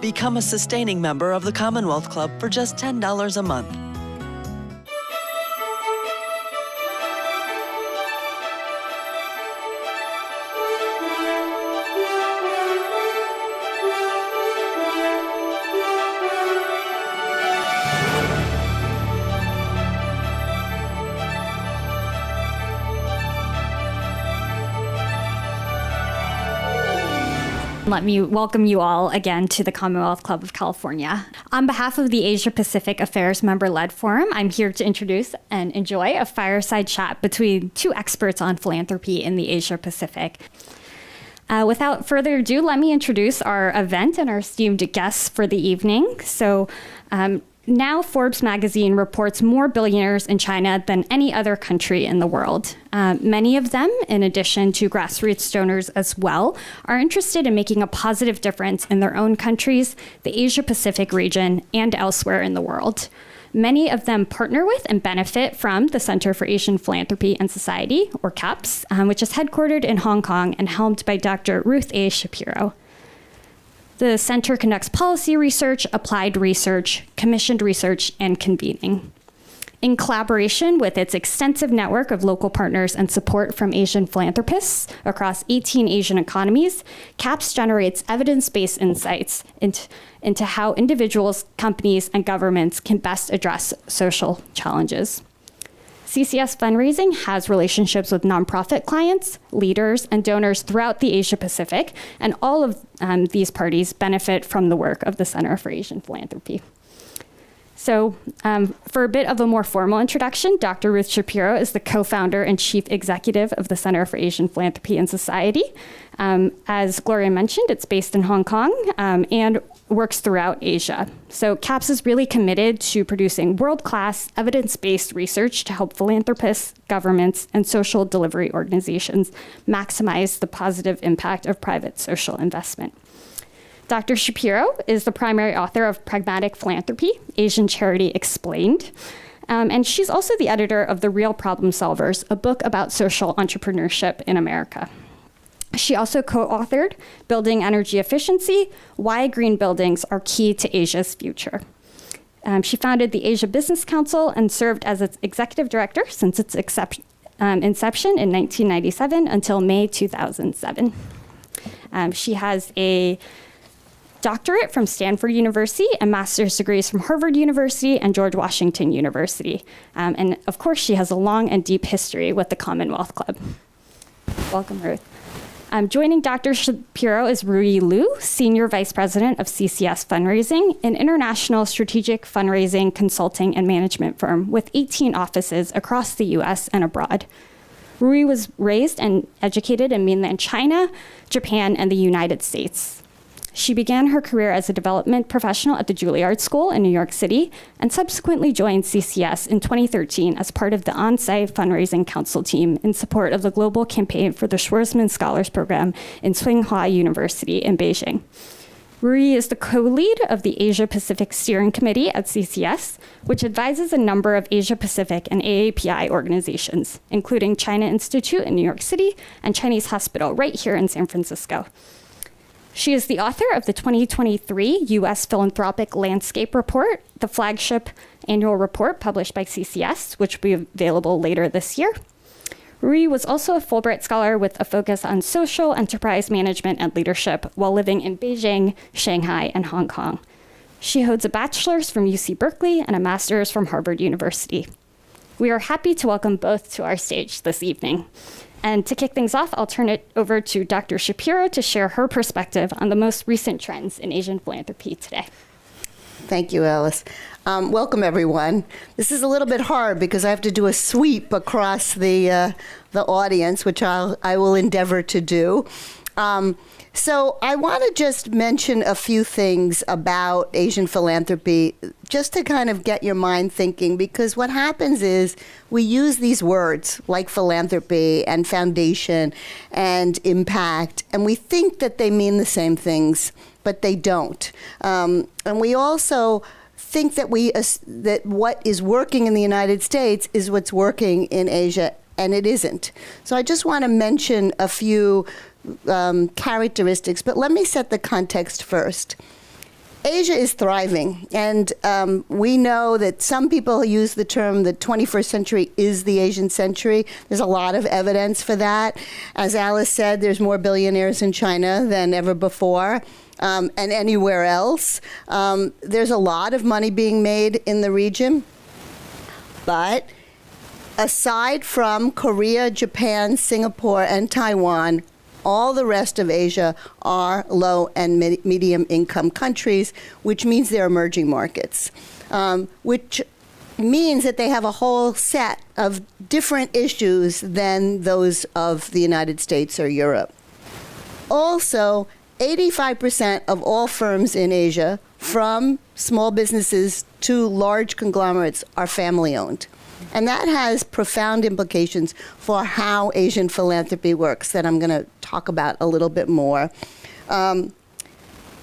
Become a sustaining member of the Commonwealth Club for just $10 a month. Let me welcome you all again to the Commonwealth Club of California. On behalf of the Asia Pacific Affairs Member-Led Forum, I'm here to introduce and enjoy a fireside chat between two experts on philanthropy in the Asia Pacific. Without further ado, let me introduce our event and our esteemed guests for the evening. Now Forbes magazine reports more billionaires in China than any other country in the world. Many of them, in addition to grassroots donors as well, are interested in making a positive difference in their own countries, the Asia Pacific region, and elsewhere in the world. Many of them partner with and benefit from the Center for Asian Philanthropy and Society, or CAPS, which is headquartered in Hong Kong and helmed by Dr. Ruth Shapiro. The center conducts policy research, applied research, commissioned research, and convening. In collaboration with its extensive network of local partners and support from Asian philanthropists across 18 Asian economies, CAPS generates evidence-based insights into how individuals, companies, and governments can best address social challenges. CCS Fundraising has relationships with nonprofit clients, leaders, and donors throughout the Asia Pacific, and all of these parties benefit from the work of the Center for Asian Philanthropy. So for a bit of a more formal introduction, Dr. Ruth Shapiro is the co-founder and chief executive of the Center for Asian Philanthropy and Society. As Gloria mentioned, it's based in Hong Kong and works throughout Asia. So CAPS is really committed to producing world-class, evidence-based research to help philanthropists, governments, and social delivery organizations maximize the positive impact of private social investment. Dr. Shapiro is the primary author of Pragmatic Philanthropy, Asian Charity Explained. And she's also the editor of The Real Problem Solvers, a book about social entrepreneurship in America. She also co-authored Building Energy Efficiency, Why Green Buildings Are Key to Asia's Future. She founded the Asia Business Council and served as its executive director since its inception in 1997 until May 2007. She has a doctorate from Stanford University and master's degrees from Harvard University and George Washington University. And of course, she has a long and deep history with the Commonwealth Club. Welcome, Ruth. Joining Dr. Shapiro is Ruyi Liu, Senior Vice President of CCS Fundraising, an international strategic fundraising consulting and management firm with 18 offices across the US and abroad. Ruyi was raised and educated in mainland China, Japan, and the United States. She began her career as a development professional at the Juilliard School in New York City and subsequently joined CCS in 2013 as part of the on-site fundraising council team in support of the global campaign for the Schwarzman Scholars Program in Tsinghua University in Beijing. Ruyi is the co-lead of the Asia Pacific Steering Committee at CCS, which advises a number of Asia Pacific and AAPI organizations, including China Institute in New York City and Chinese Hospital right here in San Francisco. She is the author of the 2023 U.S. Philanthropic Landscape Report, the flagship annual report published by CCS, which will be available later this year. Ruyi was also a Fulbright Scholar with a focus on social enterprise management and leadership while living in Beijing, Shanghai, and Hong Kong. She holds a bachelor's from UC Berkeley and a master's from Harvard University. We are happy to welcome both to our stage this evening. And to kick things off, I'll turn it over to Dr. Shapiro to share her perspective on the most recent trends in Asian philanthropy today. Thank you, Alice. Welcome, everyone. This is a little bit hard because I have to do a sweep across the audience, which I will endeavor to do. So I want to just mention a few things about Asian philanthropy, just to kind of get your mind thinking, because what happens is we use these words like philanthropy and foundation and impact, and we think that they mean the same things, but they don't. And we also think that that what is working in the United States is what's working in Asia, and it isn't. So I just want to mention a few characteristics, but let me set the context first. Asia is thriving, and we know that some people use the term the 21st century is the Asian century. There's a lot of evidence for that. As Alice said, there's more billionaires in China than ever before, and anywhere else. There's a lot of money being made in the region, but aside from Korea, Japan, Singapore, and Taiwan, all the rest of Asia are low and medium income countries, which means they're emerging markets, which means that they have a whole set of different issues than those of the United States or Europe. Also, 85% of all firms in Asia, from small businesses to large conglomerates, are family-owned. And that has profound implications for how Asian philanthropy works that I'm going to talk about a little bit more.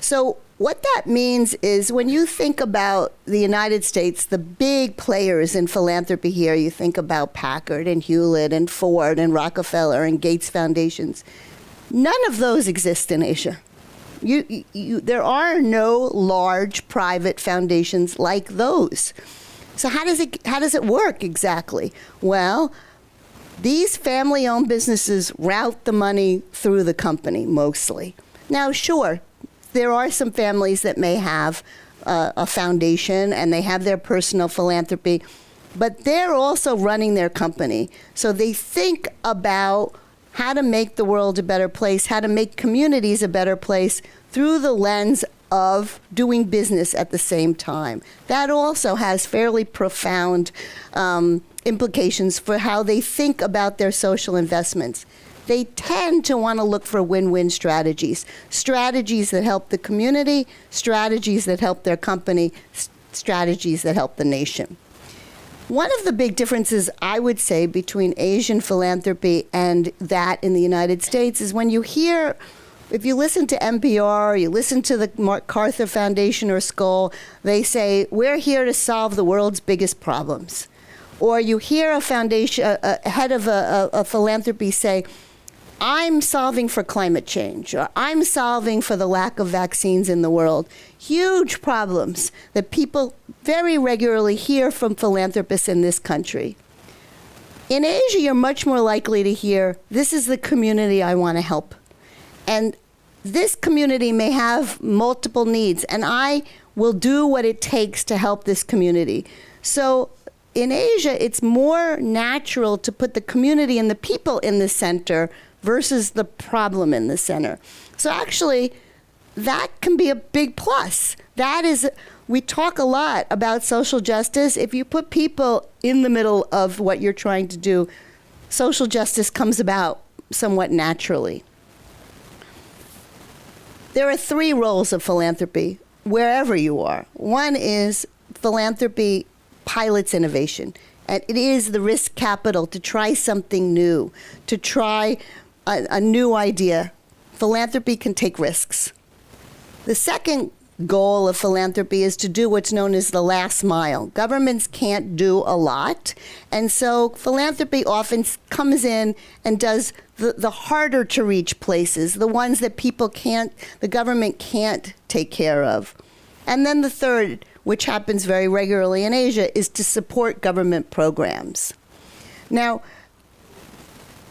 So what that means is when you think about the United States, the big players in philanthropy here, you think about Packard and Hewlett and Ford and Rockefeller and Gates Foundations. None of those exist in Asia. There are no large private foundations like those. So how does it work exactly? Well, these family-owned businesses route the money through the company mostly. Now, sure, there are some families that may have a foundation and they have their personal philanthropy, but they're also running their company. So they think about how to make the world a better place, how to make communities a better place through the lens of doing business at the same time. That also has fairly profound implications for how they think about their social investments. They tend to want to look for win-win strategies, strategies that help the community, strategies that help their company, strategies that help the nation. One of the big differences, I would say, between Asian philanthropy and that in the United States is when you hear, if you listen to NPR, or you listen to the MacArthur Foundation or Skoll, they say, we're here to solve the world's biggest problems. Or you hear a foundation, a head of a philanthropy say, I'm solving for climate change, or I'm solving for the lack of vaccines in the world. Huge problems that people very regularly hear from philanthropists in this country. In Asia, you're much more likely to hear, this is the community I want to help. And this community may have multiple needs, and I will do what it takes to help this community. So in Asia, it's more natural to put the community and the people in the center versus the problem in the center. So actually, that can be a big plus. That is, we talk a lot about social justice. If you put people in the middle of what you're trying to do, social justice comes about somewhat naturally. There are three roles of philanthropy, wherever you are. One is philanthropy pilots innovation. And it is the risk capital to try something new, to try a new idea. Philanthropy can take risks. The second goal of philanthropy is to do what's known as the last mile. Governments can't do a lot, and so philanthropy often comes in and does the harder to reach places, the ones that the government can't take care of. And then the third, which happens very regularly in Asia, is to support government programs. Now,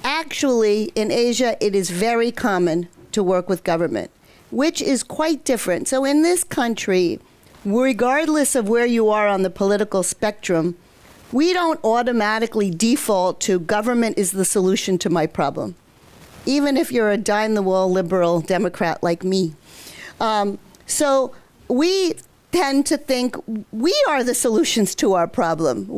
actually, in Asia, it is very common to work with government, which is quite different. So in this country, regardless of where you are on the political spectrum, we don't automatically default to government is the solution to my problem, even if you're a dyed-in-the-wool liberal Democrat like me. So we tend to think we are the solutions to our problem.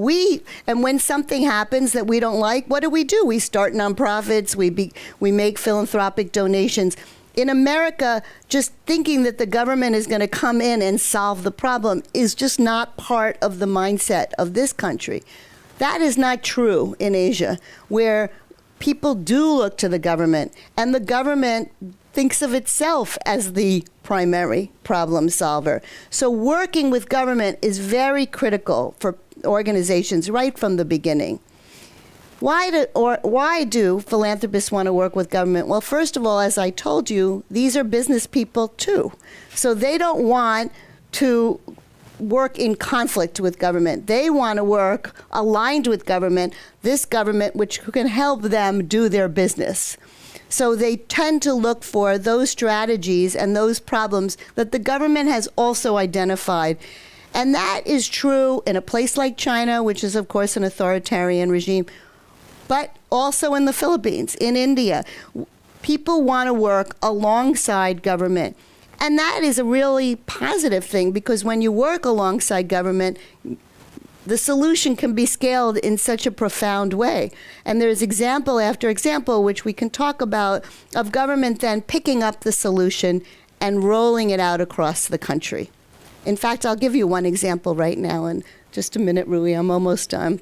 And when something happens that we don't like, what do? We start nonprofits, we make philanthropic donations. In America, just thinking that the government is going to come in and solve the problem is just not part of the mindset of this country. That is not true in Asia, where people do look to the government, and the government thinks of itself as the primary problem solver. So working with government is very critical for organizations right from the beginning. Why do philanthropists want to work with government? Well, first of all, as I told you, these are business people too. So they don't want to work in conflict with government. They want to work aligned with government, this government which can help them do their business. So they tend to look for those strategies and those problems that the government has also identified. And that is true in a place like China, which is, of course, an authoritarian regime, but also in the Philippines, in India. People want to work alongside government. And that is a really positive thing, because when you work alongside government, the solution can be scaled in such a profound way. And there's example after example, which we can talk about, of government then picking up the solution and rolling it out across the country. In fact, I'll give you one example right now. In just a minute, Ruyi, I'm almost done.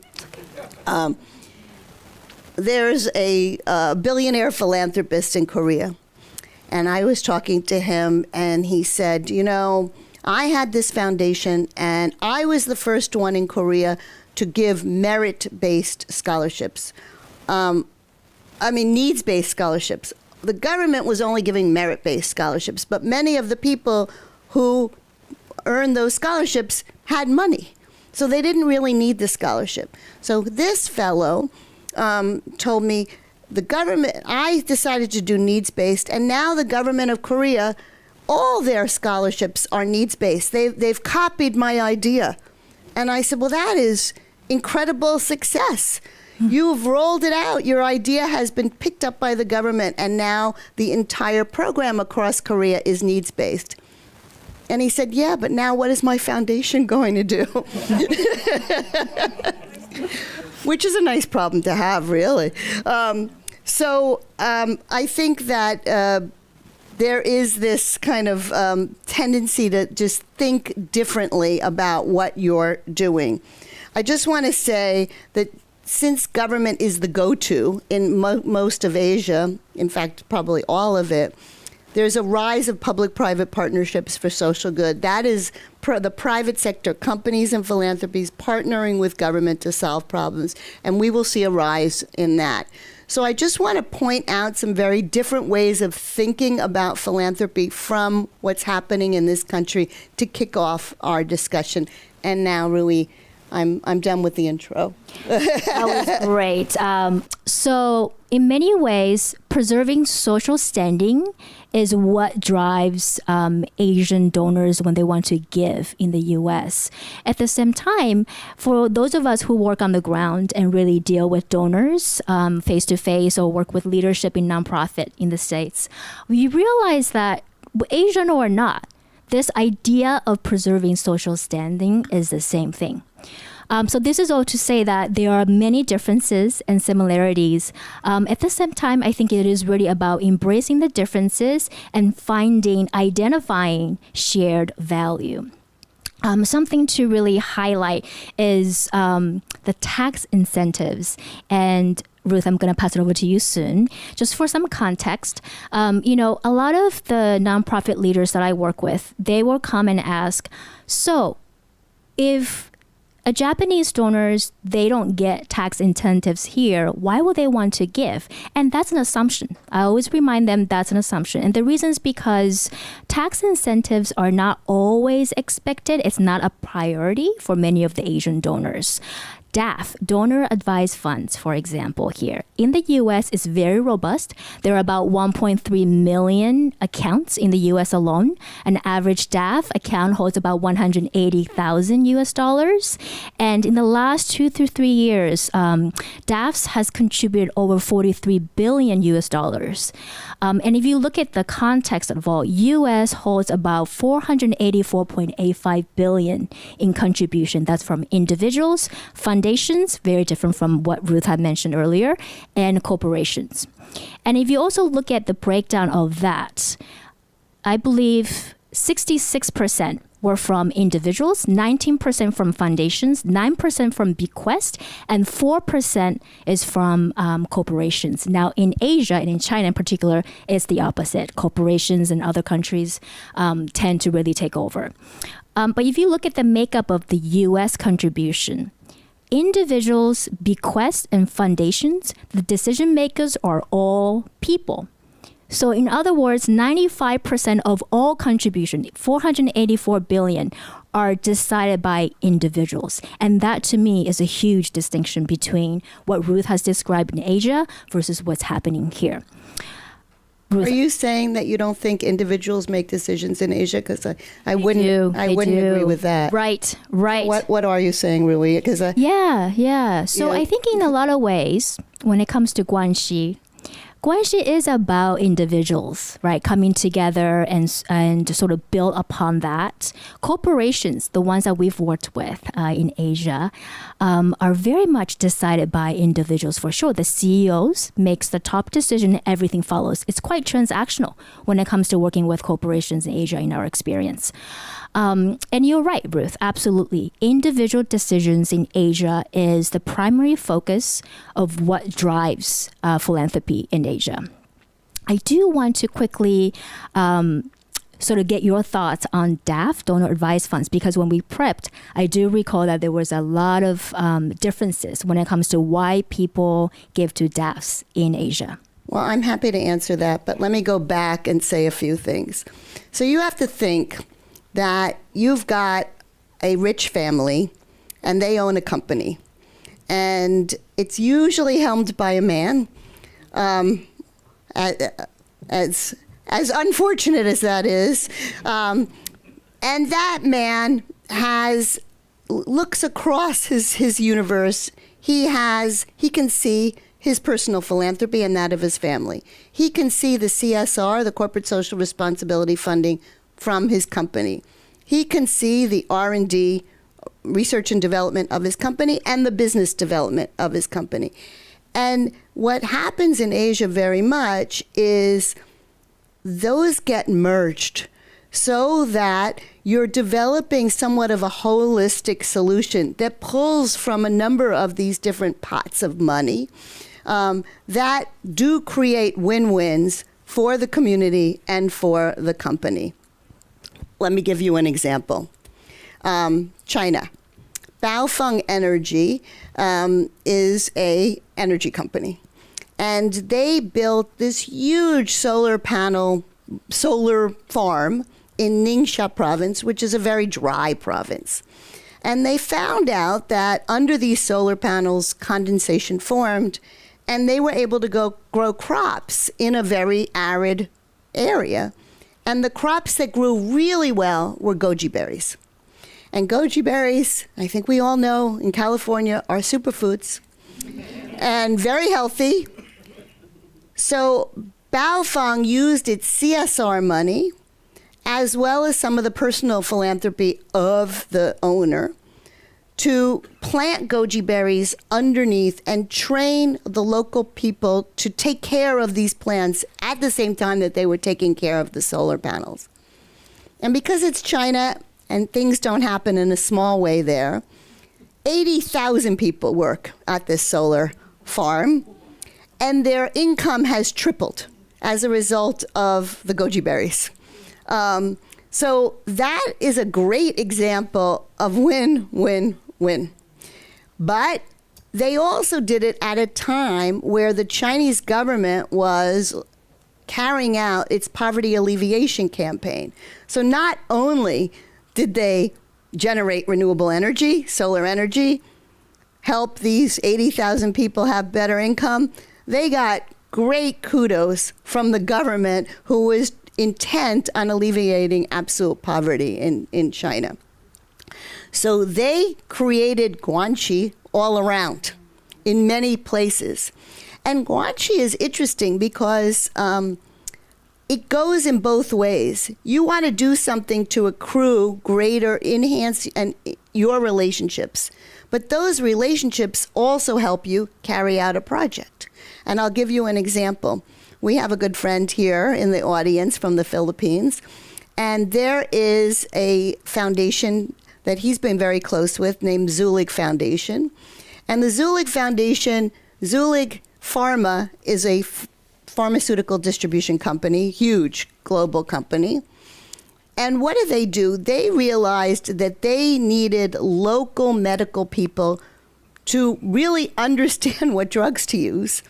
There's a billionaire philanthropist in Korea. And I was talking to him, and he said, you know, I had this foundation, and I was the first one in Korea to give merit-based scholarships. Needs-based scholarships. The government was only giving merit-based scholarships, but many of the people who earned those scholarships had money. So they didn't really need the scholarship. So this fellow told me, I decided to do needs-based, and now the government of Korea, all their scholarships are needs-based. They've copied my idea. And I said, well, that is incredible success. You've rolled it out. Your idea has been picked up by the government, and now the entire program across Korea is needs-based. And he said, yeah, but now what is my foundation going to do? Which is a nice problem to have, really. I think that there is this kind of tendency to just think differently about what you're doing. I just want to say that since government is the go-to in most of Asia, in fact, probably all of it, there's a rise of public-private partnerships for social good. That is the private sector, companies and philanthropies partnering with government to solve problems, and we will see a rise in that. So I just want to point out some very different ways of thinking about philanthropy from what's happening in this country to kick off our discussion. And now, Ruyi, I'm done with the intro. That was great. So in many ways, preserving social standing is what drives Asian donors when they want to give in the U.S. At the same time, for those of us who work on the ground and really deal with donors face-to-face or work with leadership in nonprofit in the States, we realize that Asian or not, this idea of preserving social standing is the same thing. So this is all to say that there are many differences and similarities. At the same time, I think it is really about embracing the differences and identifying shared value. Something to really highlight is the tax incentives. And Ruth, I'm going to pass it over to you soon. Just for some context, a lot of the nonprofit leaders that I work with, they will come and ask, so if Japanese donors, they don't get tax incentives here, why would they want to give? And that's an assumption. I always remind them that's an assumption. And the reason is because tax incentives are not always expected. It's not a priority for many of the Asian donors. DAF, Donor-Advised Funds, for example, here in the U.S. is very robust. There are about 1.3 million accounts in the U.S. alone. An average DAF account holds about $180,000. And in the last 2 to 3 years, DAFs has contributed over $43 billion. And if you look at the context of all, U.S. holds about $484.85 billion in contribution. That's from individuals, foundations, very different from what Ruth had mentioned earlier, and corporations. And if you also look at the breakdown of that, I believe 66% were from individuals, 19% from foundations, 9% from bequest, and 4% is from corporations. Now, in Asia and in China in particular, it's the opposite. Corporations and other countries tend to really take over. But if you look at the makeup of the U.S. contribution, individuals, bequests, and foundations, the decision makers are all people. So in other words, 95% of all contribution, 484 billion, are decided by individuals. And that to me is a huge distinction between what Ruth has described in Asia versus what's happening here. Ruth, Are you saying that you don't think individuals make decisions in Asia? Because I wouldn't agree with that. Right. What are you saying, Ruyi? Because Yeah. So I think in a lot of ways, when it comes to guanxi is about individuals, right, coming together and sort of build upon that. Corporations, the ones that we've worked with in Asia, are very much decided by individuals for sure. The CEOs makes the top decision, everything follows. It's quite transactional when it comes to working with corporations in Asia in our experience. And you're right, Ruth, absolutely. Individual decisions in Asia is the primary focus of what drives philanthropy in Asia. I do want to quickly sort of get your thoughts on DAF, donor advised funds, because when we prepped, I do recall that there was a lot of differences when it comes to why people give to DAFs in Asia. Well, I'm happy to answer that, but let me go back and say a few things. So you have to think that you've got a rich family and they own a company. And it's usually helmed by a man. As unfortunate as that is. And that man looks across his universe. He can see his personal philanthropy and that of his family. He can see the CSR, the corporate social responsibility funding from his company. He can see the R&D, research and development of his company, and the business development of his company. And what happens in Asia very much is those get merged so that you're developing somewhat of a holistic solution that pulls from a number of these different pots of money that do create win-wins for the community and for the company. Let me give you an example. China. Baofeng Energy is a energy company. And they built this huge solar farm in Ningxia province, which is a very dry province. And they found out that under these solar panels, condensation formed, and they were able to grow crops in a very arid area. And the crops that grew really well were goji berries. And goji berries, I think we all know in California, are superfoods and very healthy. So Baofeng used its CSR money, as well as some of the personal philanthropy of the owner, to plant goji berries underneath and train the local people to take care of these plants at the same time that they were taking care of the solar panels. And because it's China and things don't happen in a small way there, 80,000 people work at this solar farm, and their income has tripled as a result of the goji berries. So that is a great example of win-win-win. But they also did it at a time where the Chinese government was carrying out its poverty alleviation campaign. So not only did they generate renewable energy, solar energy, help these 80,000 people have better income, they got great kudos from the government, who was intent on alleviating absolute poverty in China. So they created guanxi all around in many places. And guanxi is interesting because it goes in both ways. You want to do something to accrue greater, enhance your relationships. But those relationships also help you carry out a project. And I'll give you an example. We have a good friend here in the audience from the Philippines, and there is a foundation that he's been very close with named Zulig Foundation. And the Zulig Foundation, Zulig Pharma, is a pharmaceutical distribution company, huge global company. And what do? They realized that they needed local medical people to really understand what drugs to use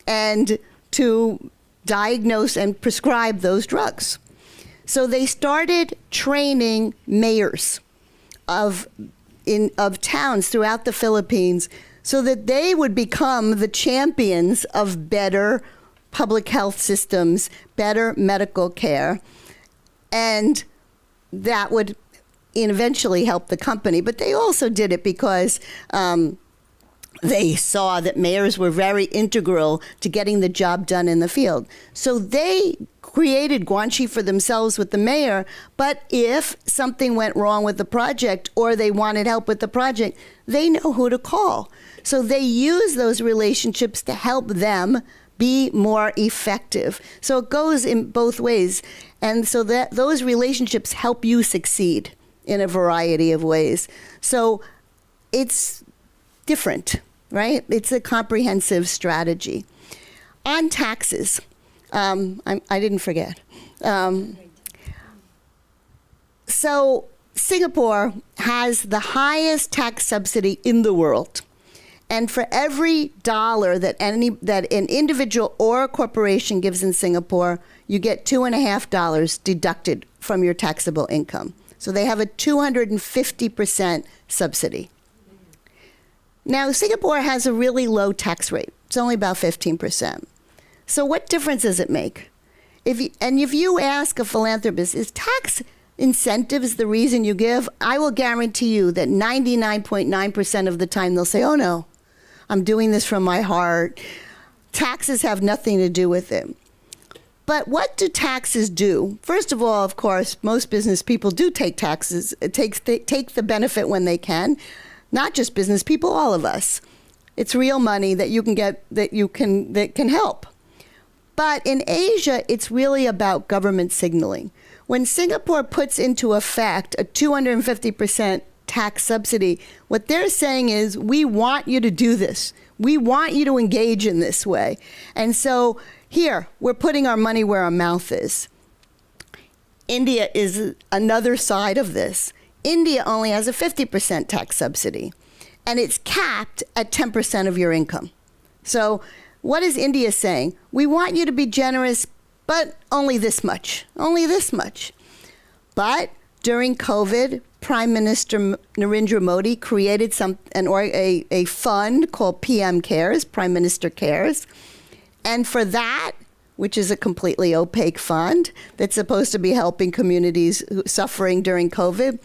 and to diagnose and prescribe those drugs. So they started training mayors of towns throughout the Philippines so that they would become the champions of better public health systems, better medical care, and that would eventually help the company. But they also did it because they saw that mayors were very integral to getting the job done in the field. So they created guanxi for themselves with the mayor, but if something went wrong with the project or they wanted help with the project, they know who to call. So they use those relationships to help them be more effective. So it goes in both ways. And so that those relationships help you succeed in a variety of ways. So it's different, right? It's a comprehensive strategy. On taxes, I didn't forget. So Singapore has the highest tax subsidy in the world. And for every dollar that an individual or a corporation gives in Singapore, you get $2.50 deducted from your taxable income. So they have a 250% subsidy. Now, Singapore has a really low tax rate. It's only about 15%. So what difference does it make? If you ask a philanthropist, is tax incentives the reason you give? I will guarantee you that 99.9% of the time they'll say, oh no, I'm doing this from my heart. Taxes have nothing to do with it. But what do taxes do? First of all, of course, most business people do take taxes, take the benefit when they can. Not just business people, all of us. It's real money that you can get that can help. But in Asia, it's really about government signaling. When Singapore puts into effect a 250% tax subsidy, what they're saying is, we want you to do this. We want you to engage in this way. And so here, we're putting our money where our mouth is. India is another side of this. India only has a 50% tax subsidy, and it's capped at 10% of your income. So what is India saying? We want you to be generous, but only this much, only this much. But during COVID, Prime Minister Narendra Modi created a fund called PM Cares, Prime Minister Cares. And for that, which is a completely opaque fund that's supposed to be helping communities suffering during COVID,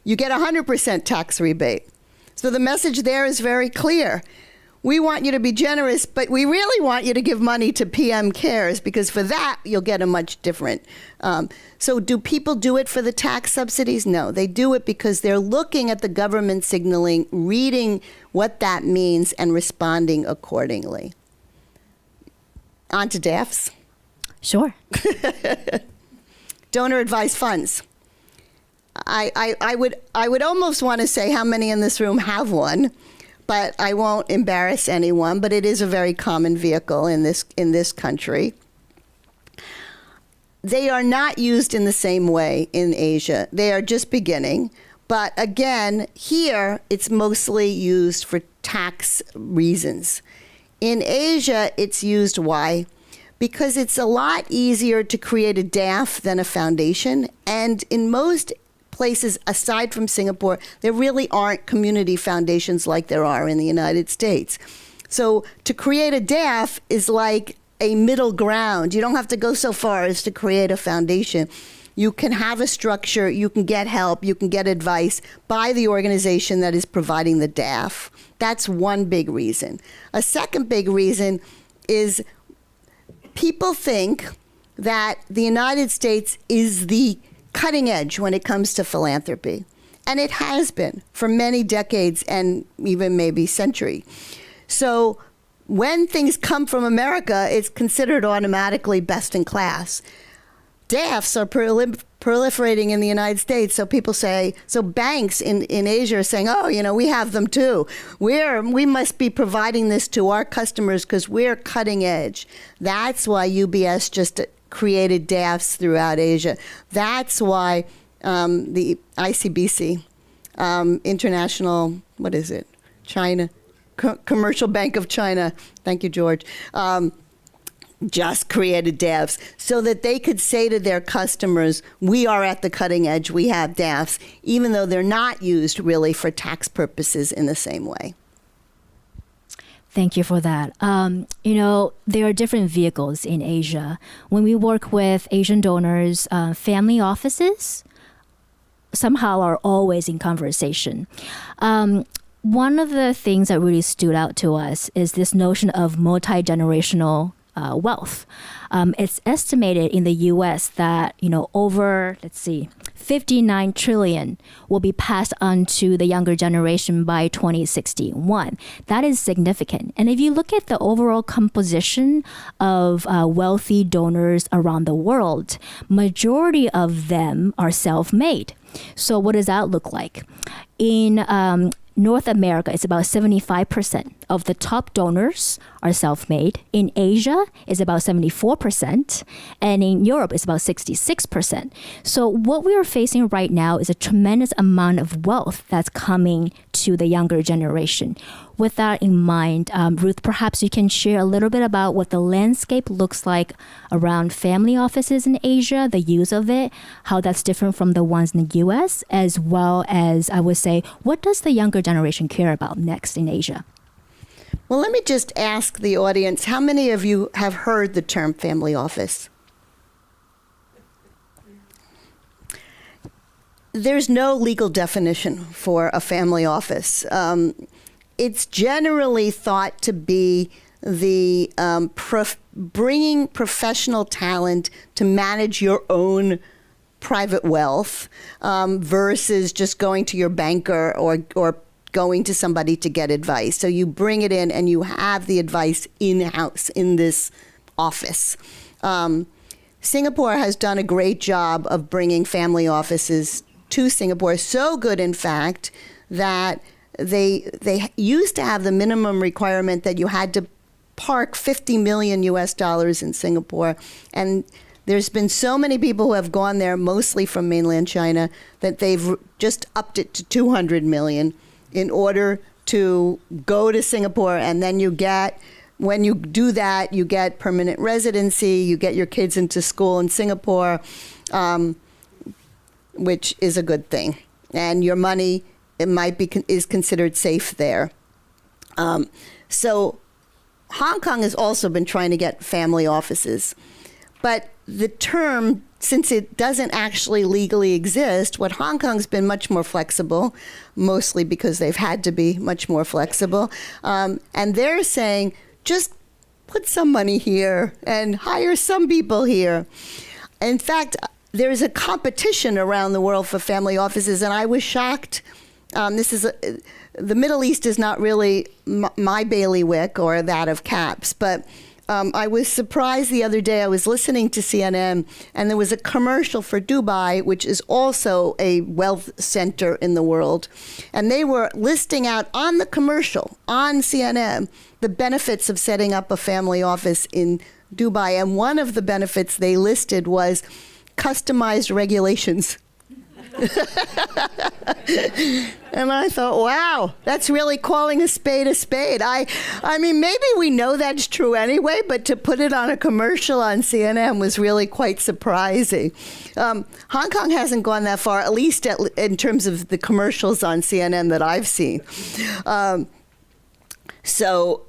you get 100% tax rebate. So the message there is very clear. We want you to be generous, but we really want you to give money to PM Cares, because for that, you'll get a much different. So do people do it for the tax subsidies? No, they do it because they're looking at the government signaling, reading what that means, and responding accordingly. On to DAFs. Sure. Donor-advised funds. I would almost want to say how many in this room have one, but I won't embarrass anyone. But it is a very common vehicle in this country. They are not used in the same way in Asia. They are just beginning. But again, here it's mostly used for tax reasons. In Asia, it's used why? Because it's a lot easier to create a DAF than a foundation. And in most places aside from Singapore, there really aren't community foundations like there are in the United States. So to create a DAF is like a middle ground. You don't have to go so far as to create a foundation. You can have a structure, you can get help, you can get advice by the organization that is providing the DAF. That's one big reason. A second big reason is people think that the United States is the cutting edge when it comes to philanthropy. And it has been for many decades and even maybe century. So when things come from America, it's considered automatically best in class. DAFs are proliferating in the United States. So people say, so banks in Asia are saying, oh, we have them too. We must be providing this to our customers because we're cutting edge. That's why UBS just created DAFs throughout Asia. That's why the ICBC, International, what is it? China, Commercial Bank of China. Thank you, George. just created DAFs so that they could say to their customers, we are at the cutting edge, we have DAFs, even though they're not used really for tax purposes in the same way. Thank you for that. There are different vehicles in Asia. When we work with Asian donors, family offices somehow are always in conversation. One of the things that really stood out to us is this notion of multi-generational wealth. It's estimated in the U.S. that over 59 trillion will be passed on to the younger generation by 2061. That is significant. And if you look at the overall composition of wealthy donors around the world, majority of them are self-made. So what does that look like? In North America, it's about 75% of the top donors are self-made. In Asia, it's about 74%. And in Europe, it's about 66%. So what we are facing right now is a tremendous amount of wealth that's coming to the younger generation. With that in mind, Ruth, perhaps you can share a little bit about what the landscape looks like around family offices in Asia, the use of it, how that's different from the ones in the US, as well as, I would say, what does the younger generation care about next in Asia? Well, let me just ask the audience, how many of you have heard the term family office? There's no legal definition for a family office. It's generally thought to be the bringing professional talent to manage your own private wealth versus just going to your banker or going to somebody to get advice. So you bring it in and you have the advice in-house in this office. Singapore has done a great job of bringing family offices to Singapore, so good, in fact, that they used to have the minimum requirement that you had to park $50 million in Singapore. And there's been so many people who have gone there, mostly from mainland China, that they've just upped it to 200 million in order to go to Singapore. And then when you do that, you get permanent residency, you get your kids into school in Singapore, which is a good thing. And your money, is considered safe there. So Hong Kong has also been trying to get family offices. But the term, since it doesn't actually legally exist, what Hong Kong's been much more flexible, mostly because they've had to be much more flexible. And they're saying, just put some money here and hire some people here. In fact, there's a competition around the world for family offices, and I was shocked. The Middle East is not really my bailiwick or that of CAPS, but I was surprised the other day. I was listening to CNN, and there was a commercial for Dubai, which is also a wealth center in the world. And they were listing out on the commercial on CNN the benefits of setting up a family office in Dubai. And one of the benefits they listed was customized regulations. And I thought, wow, that's really calling a spade a spade. I mean, maybe we know that's true anyway, but to put it on a commercial on CNN was really quite surprising. Hong Kong hasn't gone that far, at least in terms of the commercials on CNN that I've seen. So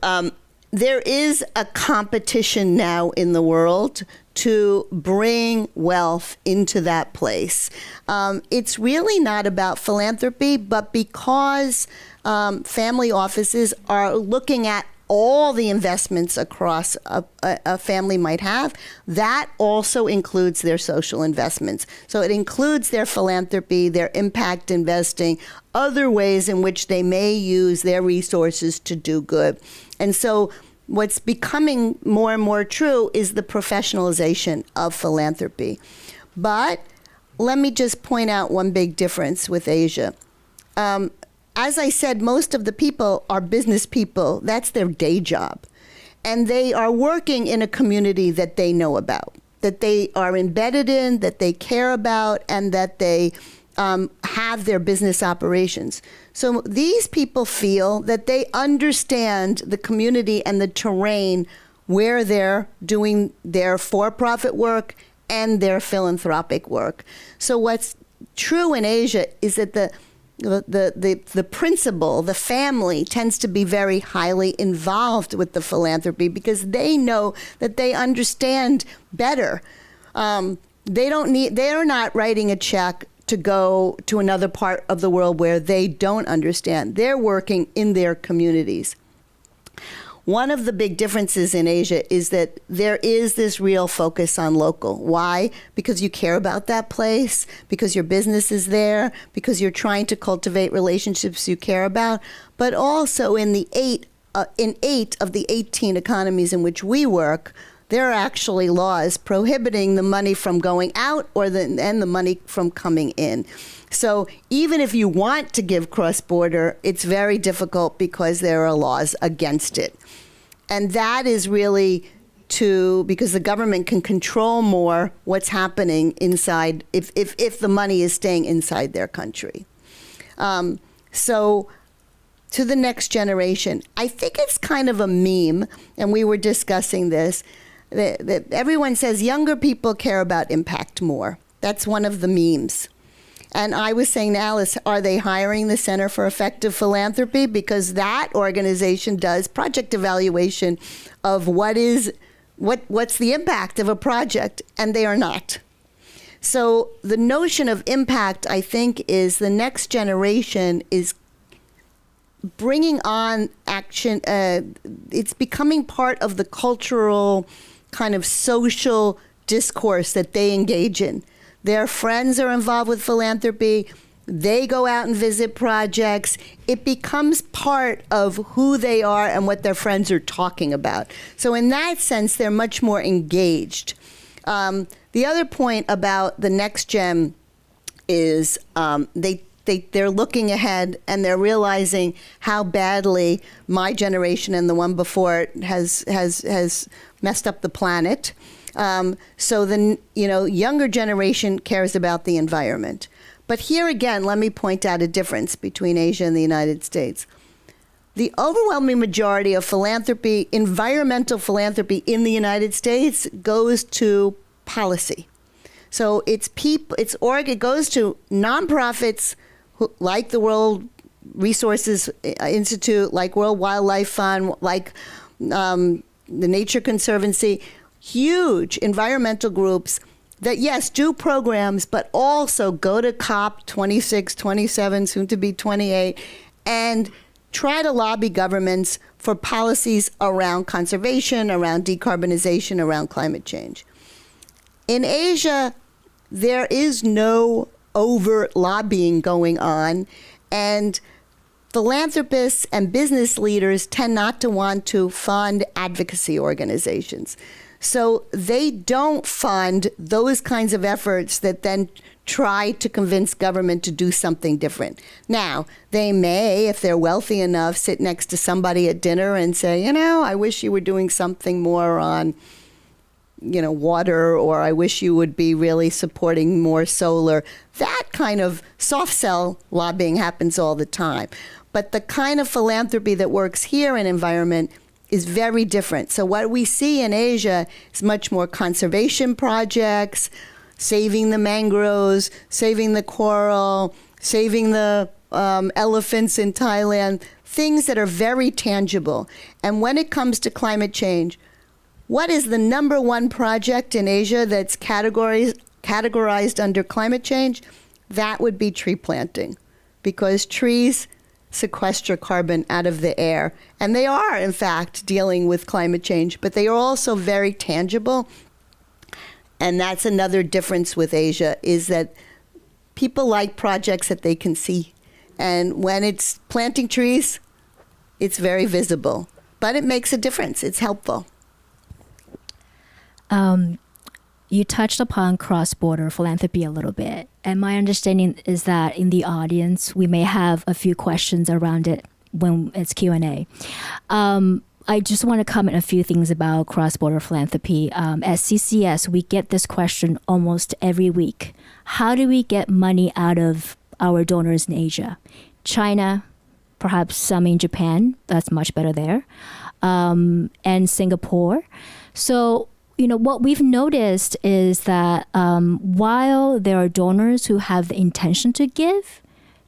there is a competition now in the world to bring wealth into that place. It's really not about philanthropy, but because family offices are looking at all the investments across a family might have, that also includes their social investments. So it includes their philanthropy, their impact investing, other ways in which they may use their resources to do good. And so what's becoming more and more true is the professionalization of philanthropy. But let me just point out one big difference with Asia. As I said, most of the people are business people. That's their day job. And they are working in a community that they know about, that they are embedded in, that they care about, and that they have their business operations. So these people feel that they understand the community and the terrain where they're doing their for-profit work and their philanthropic work. So what's true in Asia is that the principal, the family, tends to be very highly involved with the philanthropy because they know that they understand better. They're not writing a check to go to another part of the world where they don't understand. They're working in their communities. One of the big differences in Asia is that there is this real focus on local. Why? Because you care about that place, because your business is there, because you're trying to cultivate relationships you care about. But also in 8 of the 18 economies in which we work, there are actually laws prohibiting the money from going out and the money from coming in. So even if you want to give cross-border, it's very difficult because there are laws against it. And that is really because the government can control more what's happening inside if the money is staying inside their country. So to the next generation, I think it's kind of a meme, and we were discussing this, that everyone says younger people care about impact more. That's one of the memes. And I was saying to Alice, are they hiring the Center for Effective Philanthropy? Because that organization does project evaluation of what's the impact of a project, and they are not. So the notion of impact, I think, is the next generation is bringing on action. It's becoming part of the cultural kind of social discourse that they engage in. Their friends are involved with philanthropy. They go out and visit projects. It becomes part of who they are and what their friends are talking about. So in that sense, they're much more engaged. The other point about the next gen is they're looking ahead and they're realizing how badly my generation and the one before it has messed up the planet. So the younger generation cares about the environment. But here again, let me point out a difference between Asia and the United States. The overwhelming majority of philanthropy, environmental philanthropy in the United States, goes to policy. So it goes to nonprofits like the World Resources Institute, like World Wildlife Fund, like the Nature Conservancy, huge environmental groups that, yes, do programs, but also go to COP 26, 27, soon to be 28, and try to lobby governments for policies around conservation, around decarbonization, around climate change. In Asia, there is no overt lobbying going on, and philanthropists and business leaders tend not to want to fund advocacy organizations. So they don't fund those kinds of efforts that then try to convince government to do something different. Now, they may, if they're wealthy enough, sit next to somebody at dinner and say, I wish you were doing something more on, water, or I wish you would be really supporting more solar. That kind of soft sell lobbying happens all the time. But the kind of philanthropy that works here in environment is very different. So what we see in Asia is much more conservation projects, saving the mangroves, saving the coral, saving the elephants in Thailand, things that are very tangible. And when it comes to climate change, what is the number one project in Asia that's categorized under climate change? That would be tree planting, because trees sequester carbon out of the air. And they are, in fact, dealing with climate change, but they are also very tangible. And that's another difference with Asia, is that people like projects that they can see. And when it's planting trees, it's very visible. But it makes a difference. It's helpful. You touched upon cross-border philanthropy a little bit. And my understanding is that in the audience, we may have a few questions around it when it's Q&A. I just want to comment a few things about cross-border philanthropy. At CCS, we get this question almost every week. How do we get money out of our donors in Asia? China, perhaps some in Japan. That's much better there. and Singapore. So, what we've noticed is that while there are donors who have the intention to give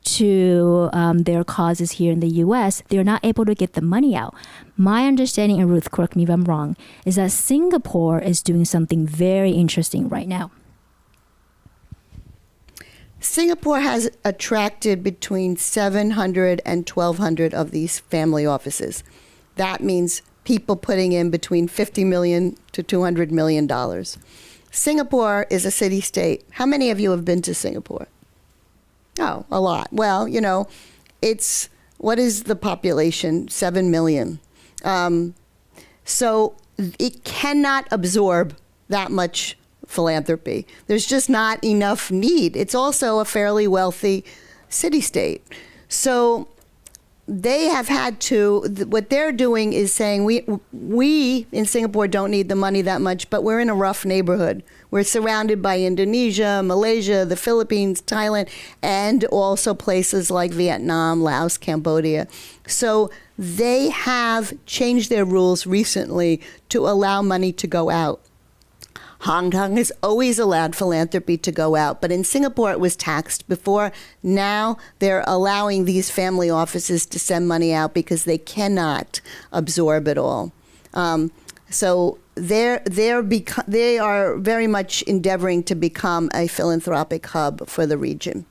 to their causes here in the U.S., they're not able to get the money out. My understanding, and Ruth, correct me if I'm wrong, is that Singapore is doing something very interesting right now. Singapore has attracted between 700 and 1,200 of these family offices. That means people putting in between $50 million to $200 million. Singapore is a city-state. How many of you have been to Singapore? Oh, a lot. Well, it's, what is the population? 7 million. So it cannot absorb that much philanthropy. There's just not enough need. It's also a fairly wealthy city-state. So they have had to, what they're doing is saying, we in Singapore don't need the money that much, but we're in a rough neighborhood. We're surrounded by Indonesia, Malaysia, the Philippines, Thailand, and also places like Vietnam, Laos, Cambodia. So they have changed their rules recently to allow money to go out. Hong Kong has always allowed philanthropy to go out, but in Singapore it was taxed before. Now they're allowing these family offices to send money out because they cannot absorb it all. So they are very much endeavoring to become a philanthropic hub for the region.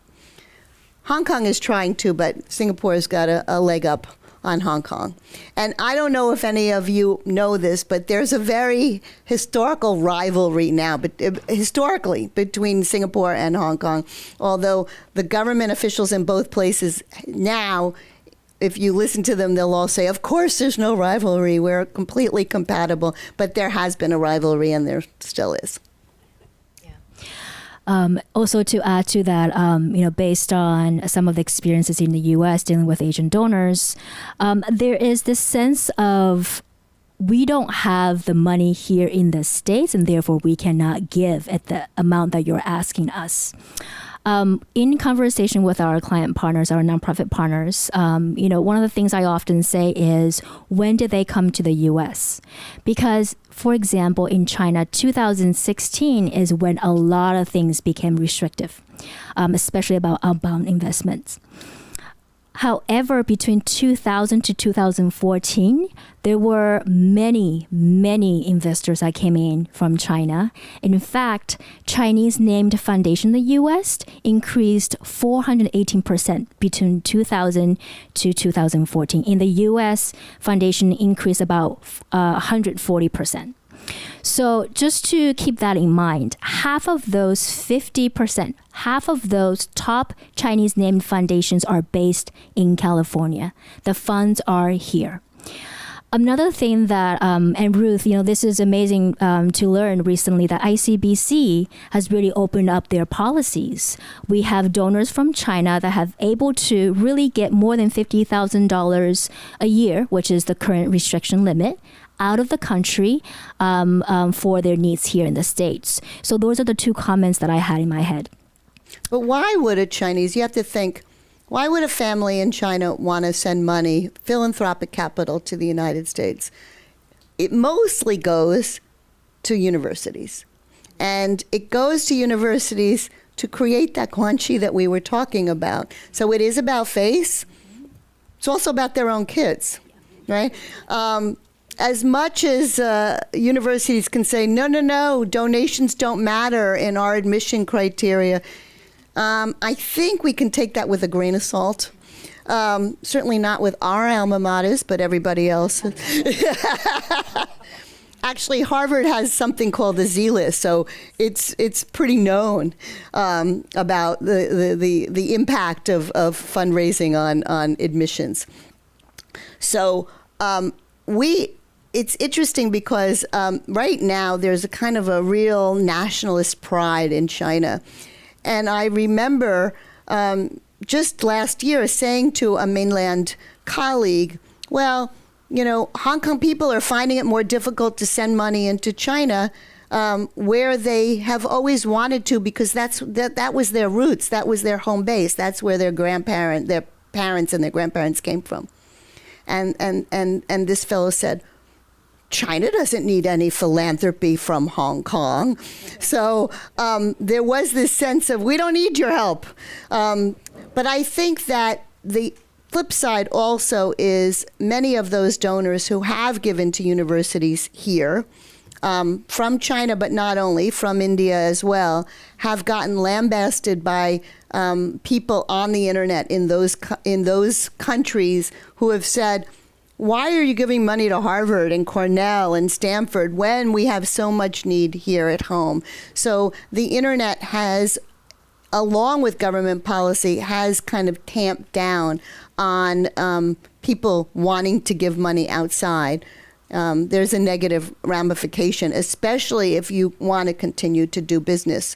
Hong Kong is trying to, but Singapore has got a leg up on Hong Kong. And I don't know if any of you know this, but there's a very historical rivalry now, but historically, between Singapore and Hong Kong. Although the government officials in both places now, if you listen to them, they'll all say, of course there's no rivalry, we're completely compatible. But there has been a rivalry, and there still is. Also, to add to that, based on some of the experiences in the U.S. dealing with Asian donors, there is this sense of we don't have the money here in the States, and therefore we cannot give at the amount that you're asking us. In conversation with our client partners, our nonprofit partners, one of the things I often say is, when did they come to the U.S.? Because, for example, in China, 2016 is when a lot of things became restrictive, especially about outbound investments. However, between 2000 to 2014, there were many, many investors that came in from China. In fact, Chinese named foundation in the U.S. increased 418% between 2000 to 2014. In the U.S., foundation increased about 140%. So just to keep that in mind, half of those 50%, half of those top Chinese named foundations are based in California. The funds are here. Another thing that, and Ruth, this is amazing to learn recently, that ICBC has really opened up their policies. We have donors from China that have able to really get more than $50,000 a year, which is the current restriction limit, out of the country for their needs here in the States. So those are the two comments that I had in my head. But why would a Chinese, you have to think, why would a family in China want to send money, philanthropic capital, to the United States? It mostly goes to universities. And it goes to universities to create that guanxi that we were talking about. So it is about face. It's also about their own kids, right? As much as universities can say, no, donations don't matter in our admission criteria, I think we can take that with a grain of salt. Certainly not with our alma maters, but everybody else. Actually, Harvard has something called the Z-List, so it's pretty known about the impact of fundraising on admissions. So it's interesting because right now there's a kind of a real nationalist pride in China. And I remember just last year saying to a mainland colleague, well, Hong Kong people are finding it more difficult to send money into China where they have always wanted to, because that was their roots, that was their home base, that's where their parents and their grandparents came from. And this fellow said, China doesn't need any philanthropy from Hong Kong. So there was this sense of, we don't need your help. But I think that the flip side also is many of those donors who have given to universities here, from China, but not only, from India as well, have gotten lambasted by people on the internet in those countries who have said, why are you giving money to Harvard and Cornell and Stanford when we have so much need here at home? So the internet has, along with government policy, has kind of tamped down on people wanting to give money outside. There's a negative ramification, especially if you want to continue to do business.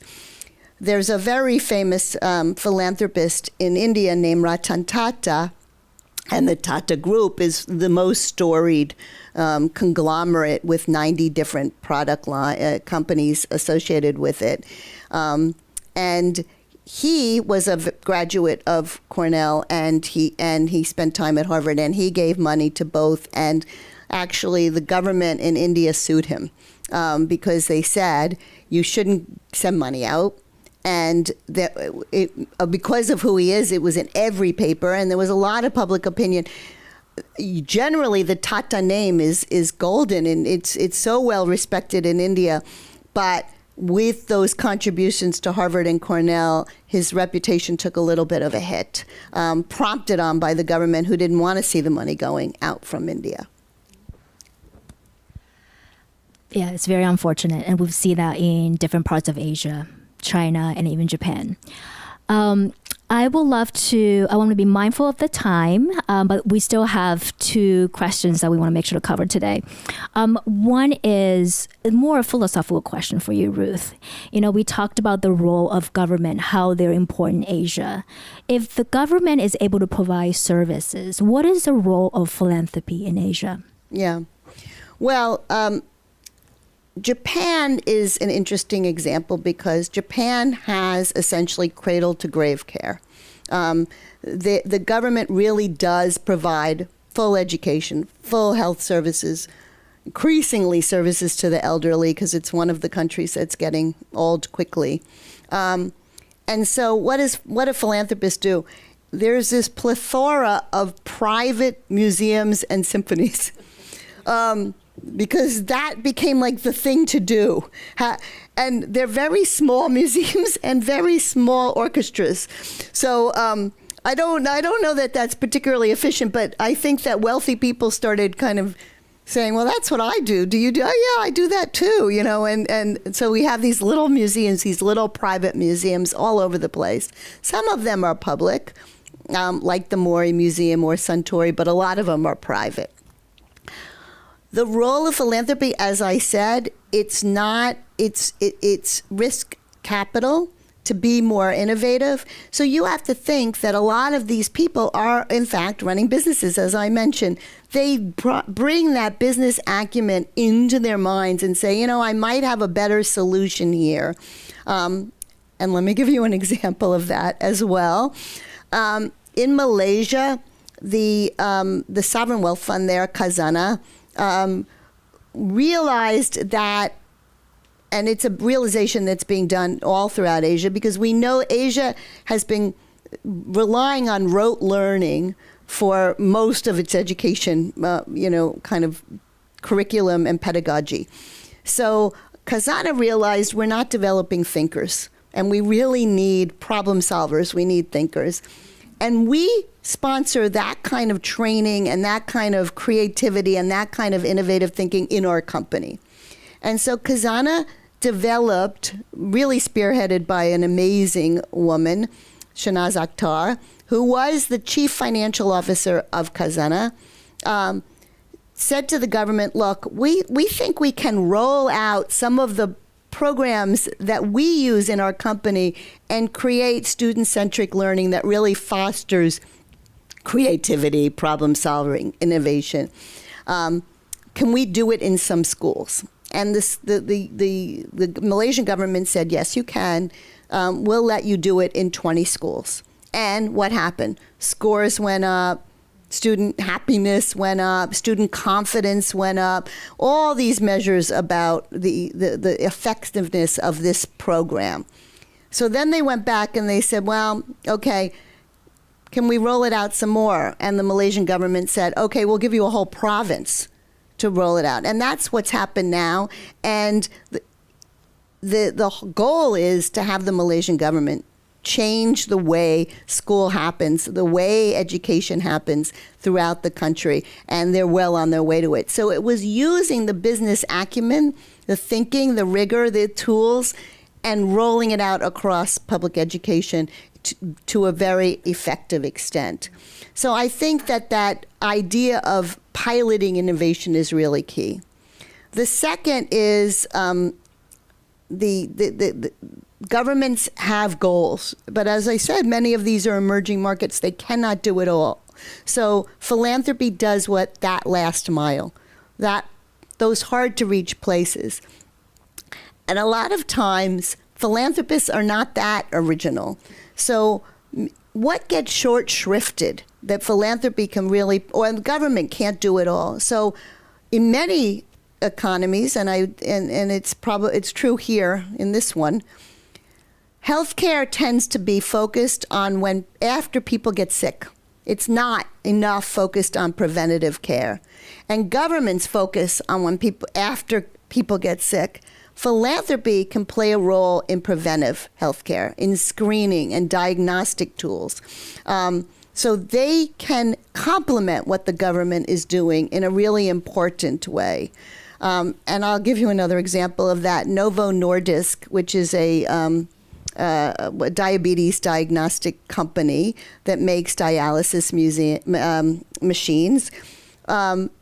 There's a very famous philanthropist in India named Ratan Tata, and the Tata Group is the most storied conglomerate with 90 different product companies associated with it. And he was a graduate of Cornell, and he spent time at Harvard, and he gave money to both. And actually, the government in India sued him because they said you shouldn't send money out. And because of who he is, it was in every paper, and there was a lot of public opinion. Generally, the Tata name is golden, and it's so well respected in India. But with those contributions to Harvard and Cornell, his reputation took a little bit of a hit, prompted on by the government, who didn't want to see the money going out from India. Yeah, it's very unfortunate, and we see that in different parts of Asia, China, and even Japan. I want to be mindful of the time, but we still have two questions that we want to make sure to cover today. One is more a philosophical question for you, Ruth. We talked about the role of government, how they're important in Asia. If the government is able to provide services, what is the role of philanthropy in Asia? Yeah. Well, Japan is an interesting example because Japan has essentially cradle-to-grave care. The government really does provide full education, full health services, increasingly services to the elderly, because it's one of the countries that's getting old quickly. And so what do philanthropists do? There's this plethora of private museums and symphonies. Because that became like the thing to do. And they're very small museums and very small orchestras. So I don't know that that's particularly efficient, but I think that wealthy people started kind of saying, well, that's what I do. Do you do? Oh, yeah, I do that too, and so we have these little museums, these little private museums all over the place. Some of them are public, like the Mori Museum or Suntory, but a lot of them are private. The role of philanthropy, as I said, it's risk capital to be more innovative. So you have to think that a lot of these people are, in fact, running businesses, as I mentioned. They bring that business acumen into their minds and say, I might have a better solution here. And let me give you an example of that as well. In Malaysia, the sovereign wealth fund there, Khazanah, realized that, and it's a realization that's being done all throughout Asia, because we know Asia has been relying on rote learning for most of its education, kind of curriculum and pedagogy. So Khazanah realized we're not developing thinkers, and we really need problem solvers. We need thinkers. And we sponsor that kind of training and that kind of creativity and that kind of innovative thinking in our company. And so Khazanah developed, really spearheaded by an amazing woman, Shanaz Akhtar, who was the chief financial officer of Khazanah, said to the government, look, we think we can roll out some of the programs that we use in our company and create student-centric learning that really fosters creativity, problem solving, innovation. Can we do it in some schools? And the Malaysian government said, yes, you can. We'll let you do it in 20 schools. And what happened? Scores went up, Student happiness went up, student confidence went up, all these measures about the effectiveness of this program. So then they went back and they said, well, okay, can we roll it out some more? And the Malaysian government said, okay, we'll give you a whole province to roll it out. And that's what's happened now. And the goal is to have the Malaysian government change the way school happens, the way education happens throughout the country, and they're well on their way to it. So it was using the business acumen, the thinking, the rigor, the tools, and rolling it out across public education to a very effective extent. So I think that idea of piloting innovation is really key. The second is the governments have goals, but as I said, many of these are emerging markets. They cannot do it all. So philanthropy does that last mile, those hard to reach places. And a lot of times, philanthropists are not that original. So what gets short shrifted that philanthropy can really, or the government can't do it all. So in many economies, and it's true here in this one, healthcare tends to be focused on after people get sick. It's not enough focused on preventative care. And governments focus on after people get sick. Philanthropy can play a role in preventive healthcare, in screening and diagnostic tools. So they can complement what the government is doing in a really important way. And I'll give you another example of that. Novo Nordisk, which is a diabetes diagnostic company that makes dialysis machines.